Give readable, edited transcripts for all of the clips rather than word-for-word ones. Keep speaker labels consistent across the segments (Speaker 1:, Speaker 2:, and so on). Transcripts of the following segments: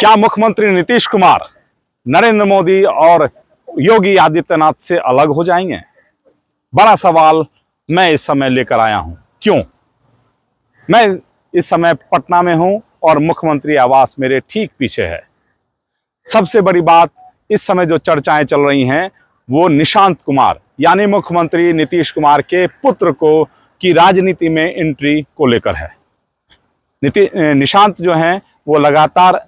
Speaker 1: क्या मुख्यमंत्री नीतीश कुमार नरेंद्र मोदी और योगी आदित्यनाथ से अलग हो जाएंगे? बड़ा सवाल मैं इस समय लेकर आया हूं। क्यों? मैं इस समय पटना में हूं और मुख्यमंत्री आवास मेरे ठीक पीछे है। सबसे बड़ी बात, इस समय जो चर्चाएं चल रही हैं वो निशांत कुमार यानी मुख्यमंत्री नीतीश कुमार के पुत्र को की राजनीति में एंट्री को लेकर है। निशांत जो हैं वो लगातार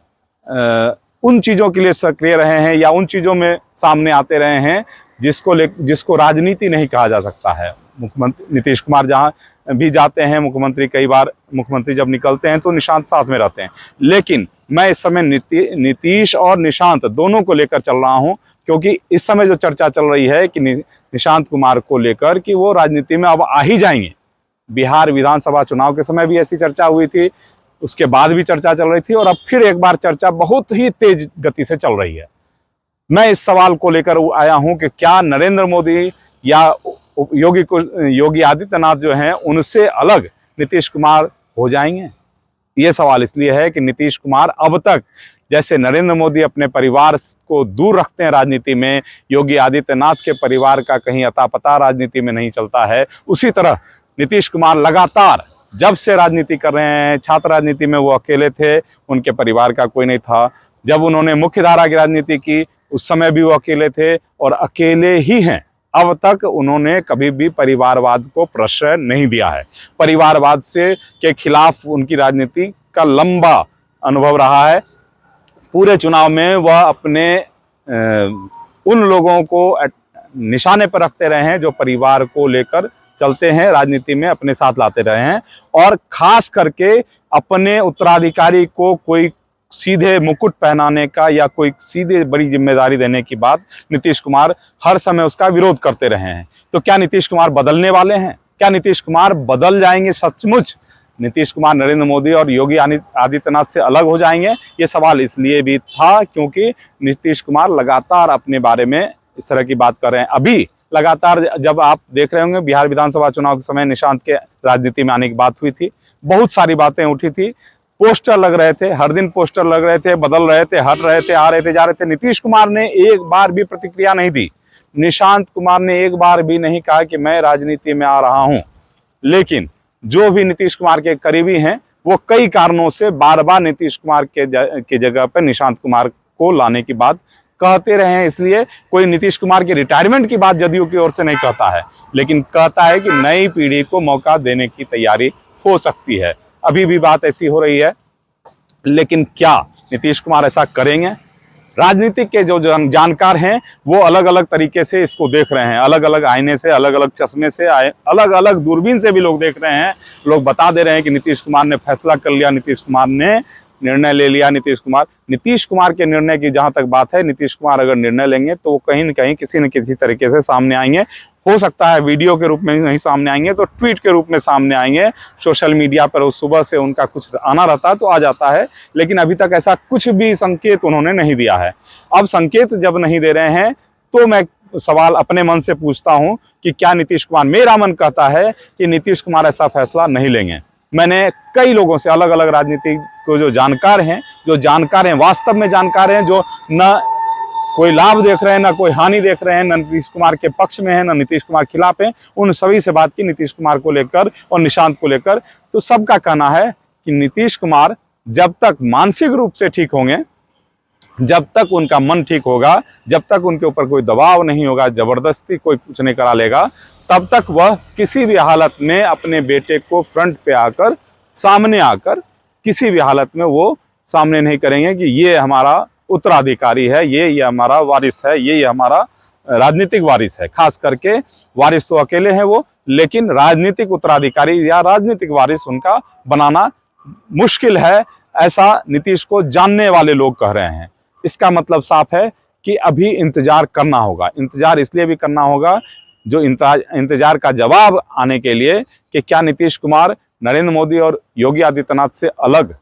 Speaker 1: उन चीज़ों के लिए सक्रिय रहे हैं या उन चीज़ों में सामने आते रहे हैं जिसको राजनीति नहीं कहा जा सकता है। मुख्यमंत्री नीतीश कुमार जहां भी जाते हैं, कई बार मुख्यमंत्री जब निकलते हैं तो निशांत साथ में रहते हैं। लेकिन मैं इस समय नीतीश और निशांत दोनों को लेकर चल रहा हूं, क्योंकि इस समय जो चर्चा चल रही है कि निशांत कुमार को लेकर कि वो राजनीति में अब आ ही जाएंगे। बिहार विधानसभा चुनाव के समय भी ऐसी चर्चा हुई थी, उसके बाद भी चर्चा चल रही थी और अब फिर एक बार चर्चा बहुत ही तेज गति से चल रही है। मैं इस सवाल को लेकर आया हूं कि क्या नरेंद्र मोदी या योगी आदित्यनाथ जो हैं उनसे अलग नीतीश कुमार हो जाएंगे? ये सवाल इसलिए है कि नीतीश कुमार अब तक जैसे नरेंद्र मोदी अपने परिवार को दूर रखते हैं राजनीति में, योगी आदित्यनाथ के परिवार का कहीं अता पता राजनीति में नहीं चलता है, उसी तरह नीतीश कुमार लगातार जब से राजनीति कर रहे हैं, छात्र राजनीति में वो अकेले थे, उनके परिवार का कोई नहीं था। जब उन्होंने मुख्यधारा की राजनीति की उस समय भी वो अकेले थे और अकेले ही हैं। अब तक उन्होंने कभी भी परिवारवाद को प्रश्रय नहीं दिया है। परिवारवाद के खिलाफ उनकी राजनीति का लंबा अनुभव रहा है। पूरे चुनाव में वह अपने उन लोगों को निशाने पर रखते रहे हैं जो परिवार को लेकर चलते हैं, राजनीति में अपने साथ लाते रहे हैं, और खास करके अपने उत्तराधिकारी को कोई सीधे मुकुट पहनाने का या कोई सीधे बड़ी जिम्मेदारी देने की बात नीतीश कुमार हर समय उसका विरोध करते रहे हैं। तो क्या नीतीश कुमार बदलने वाले हैं? क्या नीतीश कुमार बदल जाएंगे सचमुच? नीतीश कुमार नरेंद्र मोदी और योगी आदित्यनाथ से अलग हो जाएंगे? ये सवाल इसलिए भी था क्योंकि नीतीश कुमार लगातार अपने बारे में इस तरह की बात कर रहे हैं। अभी लगातार जब आप देख रहे होंगे बिहार विधानसभा चुनाव के समय निशांत के राजनीति में आने की बात हुई थी, बहुत सारी बातें उठी थी, पोस्टर लग रहे थे, हर दिन पोस्टर लग रहे थे, बदल रहे थे, हट रहे थे, आ रहे थे, जा रहे थे। नीतीश कुमार ने एक बार भी प्रतिक्रिया नहीं दी। निशांत कुमार ने एक बार भी नहीं कहा कि मैं राजनीति में आ रहा हूं। लेकिन जो भी नीतीश कुमार के करीबी हैं वो कई कारणों से बार बार नीतीश कुमार के जगह पर निशांत कुमार को लाने की बात कहते रहे हैं। इसलिए कोई नीतीश कुमार के रिटायरमेंट की बात जदयू की ओर से नहीं कहता है, लेकिन कहता है कि नई पीढ़ी को मौका देने की तैयारी हो सकती है। अभी भी बात ऐसी हो रही है, लेकिन क्या नीतीश कुमार ऐसा करेंगे? राजनीतिक के जो जानकार हैं वो अलग अलग तरीके से इसको देख रहे हैं, अलग अलग आईने से, अलग अलग चश्मे से, अलग अलग दूरबीन से भी लोग देख रहे हैं। लोग बता दे रहे हैं कि नीतीश कुमार ने फैसला कर लिया, नीतीश कुमार ने निर्णय ले लिया। नीतीश कुमार के निर्णय की जहां तक बात है, नीतीश कुमार अगर निर्णय लेंगे तो वो कहीं न कहीं किसी न किसी तरीके से सामने आएंगे। हो सकता है वीडियो के रूप में नहीं सामने आएंगे तो ट्वीट के रूप में सामने आएंगे। सोशल मीडिया पर सुबह से उनका कुछ आना रहता है तो आ जाता है, लेकिन अभी तक ऐसा कुछ भी संकेत उन्होंने नहीं दिया है। अब संकेत जब नहीं दे रहे हैं तो मैं सवाल अपने मन से पूछता हूं कि क्या नीतीश कुमार, मेरा मन कहता है कि नीतीश कुमार ऐसा फैसला नहीं लेंगे। मैंने कई लोगों से, अलग अलग राजनीति को जो जानकार हैं, वास्तव में जानकार हैं, जो न कोई लाभ देख रहे हैं, ना कोई हानि देख रहे हैं, न नीतीश कुमार के पक्ष में है, न नीतीश कुमार खिलाफ है, उन सभी से बात की नीतीश कुमार को लेकर और निशांत को लेकर। तो सबका कहना है कि नीतीश कुमार जब तक मानसिक रूप से ठीक होंगे, जब तक उनका मन ठीक होगा, जब तक उनके ऊपर कोई दबाव नहीं होगा, जबरदस्ती कोई कुछ नहीं करा लेगा, तब तक वह किसी भी हालत में अपने बेटे को फ्रंट पे आकर, सामने आकर किसी भी हालत में वो सामने नहीं करेंगे कि ये हमारा उत्तराधिकारी है, ये हमारा वारिस है, ये हमारा राजनीतिक वारिस है। खास करके वारिस तो अकेले हैं वो, लेकिन राजनीतिक उत्तराधिकारी या राजनीतिक वारिस उनका बनाना मुश्किल है, ऐसा नीतीश को जानने वाले लोग कह रहे हैं। इसका मतलब साफ है कि अभी इंतजार करना होगा। इंतजार इसलिए भी करना होगा जो इंतजार का जवाब आने के लिए कि क्या नीतीश कुमार नरेंद्र मोदी और योगी आदित्यनाथ से अलग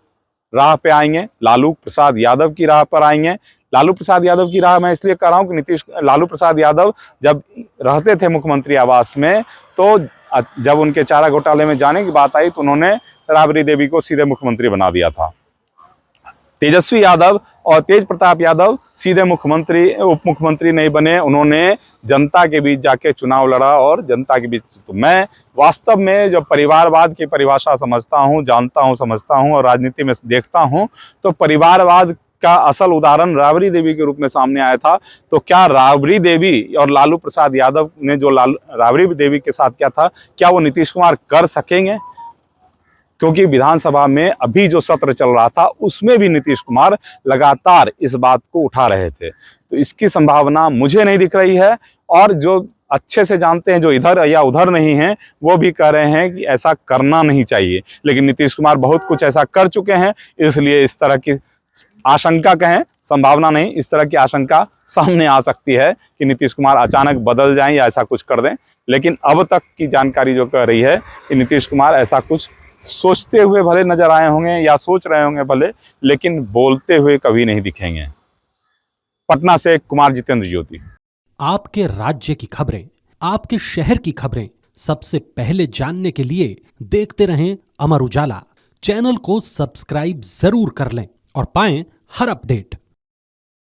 Speaker 1: राह पे आएंगे, लालू प्रसाद यादव की राह पर आएंगे। लालू प्रसाद यादव की राह मैं इसलिए कह रहा हूं कि लालू प्रसाद यादव जब रहते थे मुख्यमंत्री आवास में, तो जब उनके चारा घोटाले में जाने की बात आई तो उन्होंने राबड़ी देवी को सीधे मुख्यमंत्री बना दिया था। तेजस्वी यादव और तेज प्रताप यादव सीधे मुख्यमंत्री उप मुख्यमंत्री नहीं बने, उन्होंने जनता के बीच जाके चुनाव लड़ा और जनता के बीच। तो मैं वास्तव में जब परिवारवाद की परिभाषा समझता हूँ, जानता हूँ, समझता हूँ और राजनीति में देखता हूँ, तो परिवारवाद का असल उदाहरण राबड़ी देवी के रूप में सामने आया था। तो क्या राबड़ी देवी और लालू प्रसाद यादव ने जो राबड़ी देवी के साथ किया था, क्या वो नीतीश कुमार कर सकेंगे? क्योंकि विधानसभा में अभी जो सत्र चल रहा था उसमें भी नीतीश कुमार लगातार इस बात को उठा रहे थे। तो इसकी संभावना मुझे नहीं दिख रही है, और जो अच्छे से जानते हैं, जो इधर या उधर नहीं हैं, वो भी कह रहे हैं कि ऐसा करना नहीं चाहिए। लेकिन नीतीश कुमार बहुत कुछ ऐसा कर चुके हैं, इसलिए इस तरह की आशंका कहें, संभावना नहीं, इस तरह की आशंका सामने आ सकती है कि नीतीश कुमार अचानक बदल जाएं या ऐसा कुछ कर दें। लेकिन अब तक की जानकारी जो कह रही है कि नीतीश कुमार ऐसा कुछ सोचते हुए भले नजर आए होंगे या सोच रहे होंगे भले, लेकिन बोलते हुए कभी नहीं दिखेंगे। पटना से कुमार जितेंद्र ज्योति।
Speaker 2: आपके राज्य की खबरें, आपके शहर की खबरें सबसे पहले जानने के लिए देखते रहें अमर उजाला। चैनल को सब्सक्राइब जरूर कर लें और पाएं हर अपडेट।